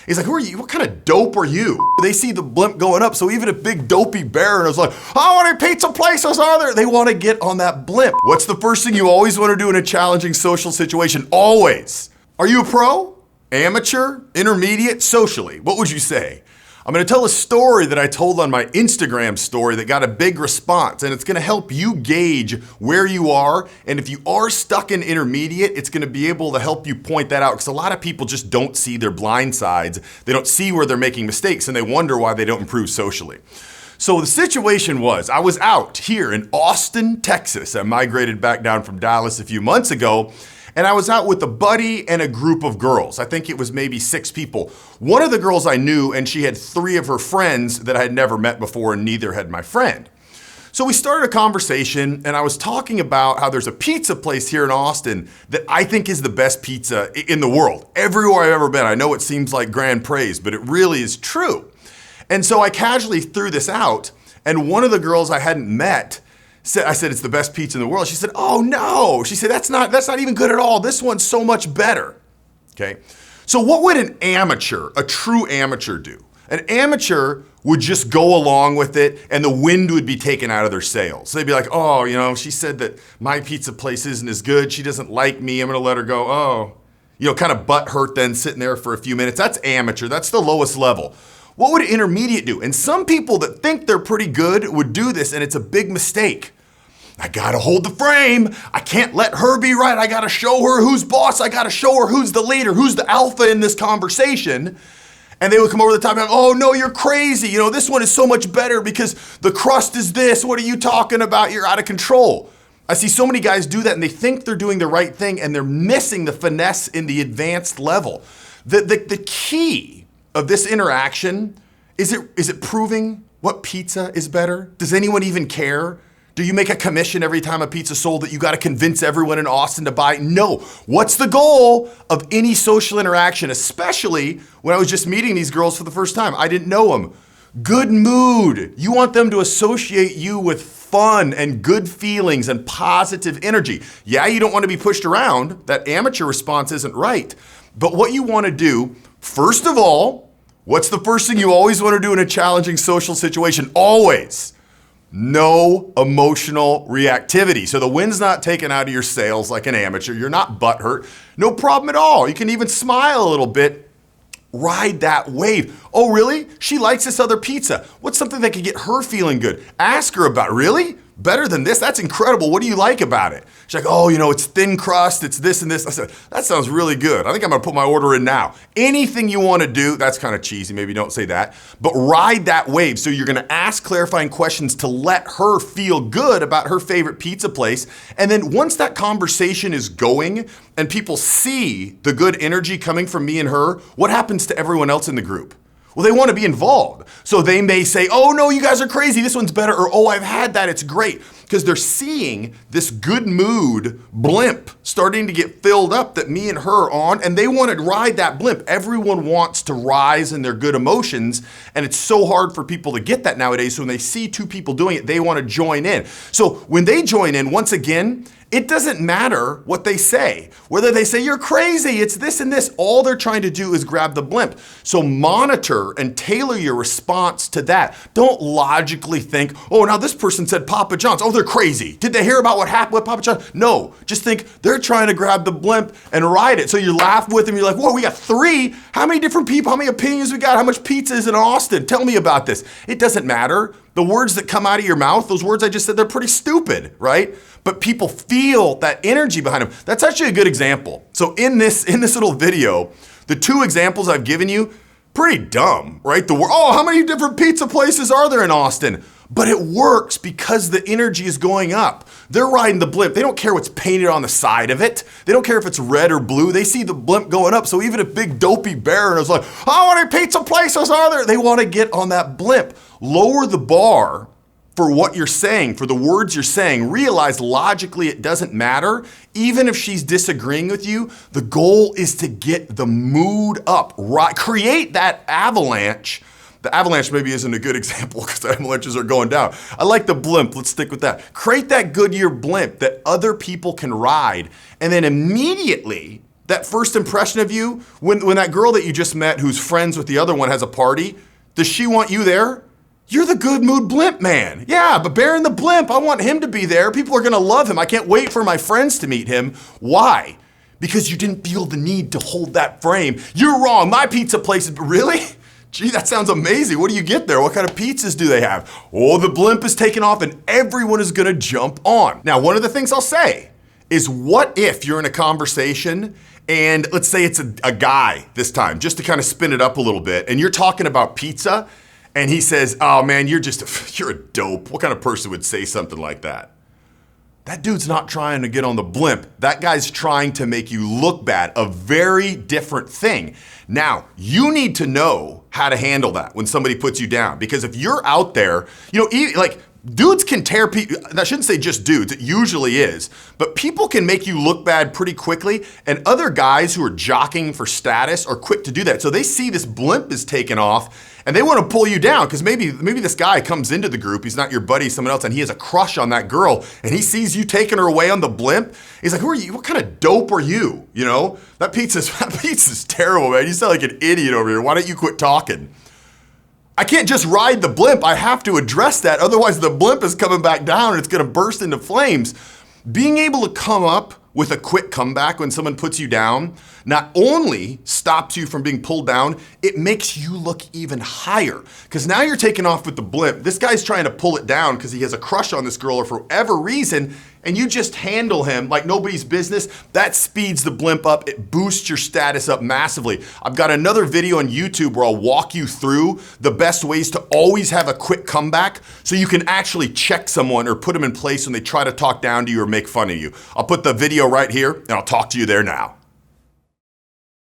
He's like, who are you? What kind of dope are you? They see the blimp going up, so even if big dopey Barron is like, how many pizza places are there? They want to get on that blimp. What's the first thing you always want to do in a challenging social situation? Always. Are you a pro? Amateur? Intermediate? Socially? What would you say? I'm going to tell a story that I told on my Instagram story that got a big response, and it's going to help you gauge where you are. And if you are stuck in intermediate, it's going to be able to help you point that out, because a lot of people just don't see their blind sides. They don't see where they're making mistakes, and they wonder why they don't improve socially. So the situation was, I was out here in Austin, Texas. I migrated back down from Dallas a few months ago. And I was out with a buddy and a group of girls. I think it was maybe 6 people. One of the girls I knew, and she had 3 of her friends that I had never met before, and neither had my friend. So we started a conversation, and I was talking about how there's a pizza place here in Austin that I think is the best pizza in the world. Everywhere I've ever been. I know it seems like grand praise, but it really is true. And so I casually threw this out, and one of the girls I hadn't met, I said, it's the best pizza in the world. She said, oh no. She said, that's not even good at all. This one's so much better. Okay. So what would an amateur, a true amateur do? An amateur would just go along with it, and the wind would be taken out of their sails. They'd be like, oh, she said that my pizza place isn't as good. She doesn't like me. I'm going to let her go. Oh, kind of butt hurt then sitting there for a few minutes. That's amateur. That's the lowest level. What would an intermediate do? And some people that think they're pretty good would do this, and it's a big mistake. I gotta hold the frame. I can't let her be right. I gotta show her who's boss. I gotta show her who's the leader, who's the alpha in this conversation. And they would come over the top and, oh no, you're crazy. This one is so much better because the crust is this. What are you talking about? You're out of control. I see so many guys do that, and they think they're doing the right thing, and they're missing the finesse in the advanced level. The key of this interaction, is it proving what pizza is better? Does anyone even care? Do you make a commission every time a pizza's sold that you got to convince everyone in Austin to buy? No. What's the goal of any social interaction, especially when I was just meeting these girls for the first time? I didn't know them. Good mood. You want them to associate you with fun and good feelings and positive energy. Yeah, you don't want to be pushed around. That amateur response isn't right. But what you want to do, first of all, what's the first thing you always want to do in a challenging social situation? Always. No emotional reactivity. So the wind's not taken out of your sails like an amateur. You're not butthurt. No problem at all. You can even smile a little bit. Ride that wave. Oh, really? She likes this other pizza. What's something that could get her feeling good? Ask her about it. Really? Better than this? That's incredible. What do you like about it? She's like, oh, it's thin crust. It's this and this. I said, that sounds really good. I think I'm going to put my order in now. Anything you want to do, that's kind of cheesy. Maybe don't say that. But ride that wave. So you're going to ask clarifying questions to let her feel good about her favorite pizza place. And then once that conversation is going and people see the good energy coming from me and her, what happens to everyone else in the group? Well, they want to be involved. So they may say, oh no, you guys are crazy. This one's better. Or, oh, I've had that. It's great. Because they're seeing this good mood blimp starting to get filled up that me and her are on, and they want to ride that blimp. Everyone wants to rise in their good emotions, and it's so hard for people to get that nowadays. So when they see 2 people doing it, they want to join in. So when they join in, once again, it doesn't matter what they say. Whether they say, you're crazy, it's this and this, all they're trying to do is grab the blimp. So monitor and tailor your response to that. Don't logically think, oh, now this person said Papa John's. Oh, they're crazy. Did they hear about what happened with Papa John's? No, just think they're trying to grab the blimp and ride it. So you laugh with them. You're like, whoa, we got 3. How many different people, how many opinions we got? How much pizza is in Austin? Tell me about this. It doesn't matter. The words that come out of your mouth, those words I just said, they're pretty stupid, right? But people feel that energy behind them. That's actually a good example. So in this little video, the 2 examples I've given you, pretty dumb, right? How many different pizza places are there in Austin? But it works because the energy is going up. They're riding the blimp. They don't care what's painted on the side of it. They don't care if it's red or blue. They see the blimp going up. So even if big dopey Barron is like, how many pizza places are there? They want to get on that blimp. Lower the bar for what you're saying, for the words you're saying. Realize logically it doesn't matter. Even if she's disagreeing with you, the goal is to get the mood up, right? Create that avalanche. The avalanche maybe isn't a good example because the avalanches are going down. I like the blimp. Let's stick with that. Create that Goodyear blimp that other people can ride. And then immediately That first impression of you, when that girl that you just met who's friends with the other one has a party, does she want you there? You're the good mood blimp man. Yeah, but Barron the blimp, I want him to be there. People are gonna love him. I can't wait for my friends to meet him. Why? Because you didn't feel the need to hold that frame. You're wrong, my pizza place is, really? Gee, that sounds amazing. What do you get there? What kind of pizzas do they have? Oh, the blimp is taking off and everyone is gonna jump on. Now, one of the things I'll say is, what if you're in a conversation and let's say it's a guy this time, just to kind of spin it up a little bit, and you're talking about pizza, and he says, oh man, you're a dope. What kind of person would say something like that? That dude's not trying to get on the blimp. That guy's trying to make you look bad, a very different thing. Now, you need to know how to handle that when somebody puts you down, because if you're out there, like, dudes can tear people, I shouldn't say just dudes, it usually is, but people can make you look bad pretty quickly, and other guys who are jockeying for status are quick to do that. So they see this blimp is taken off, and they want to pull you down, because maybe this guy comes into the group, he's not your buddy, someone else, and he has a crush on that girl, and he sees you taking her away on the blimp. He's like, who are you? What kind of dope are you? You know, that pizza's terrible, man. You sound like an idiot over here. Why don't you quit talking? I can't just ride the blimp. I have to address that. Otherwise, the blimp is coming back down and it's going to burst into flames. Being able to come up with a quick comeback when someone puts you down not only stops you from being pulled down, it makes you look even higher. Because now you're taking off with the blimp. This guy's trying to pull it down because he has a crush on this girl or for whatever reason, and you just handle him like nobody's business. That speeds the blimp up. It boosts your status up massively. I've got another video on YouTube where I'll walk you through the best ways to always have a quick comeback so you can actually check someone or put them in place when they try to talk down to you or make fun of you. I'll put the video right here and I'll talk to you there now.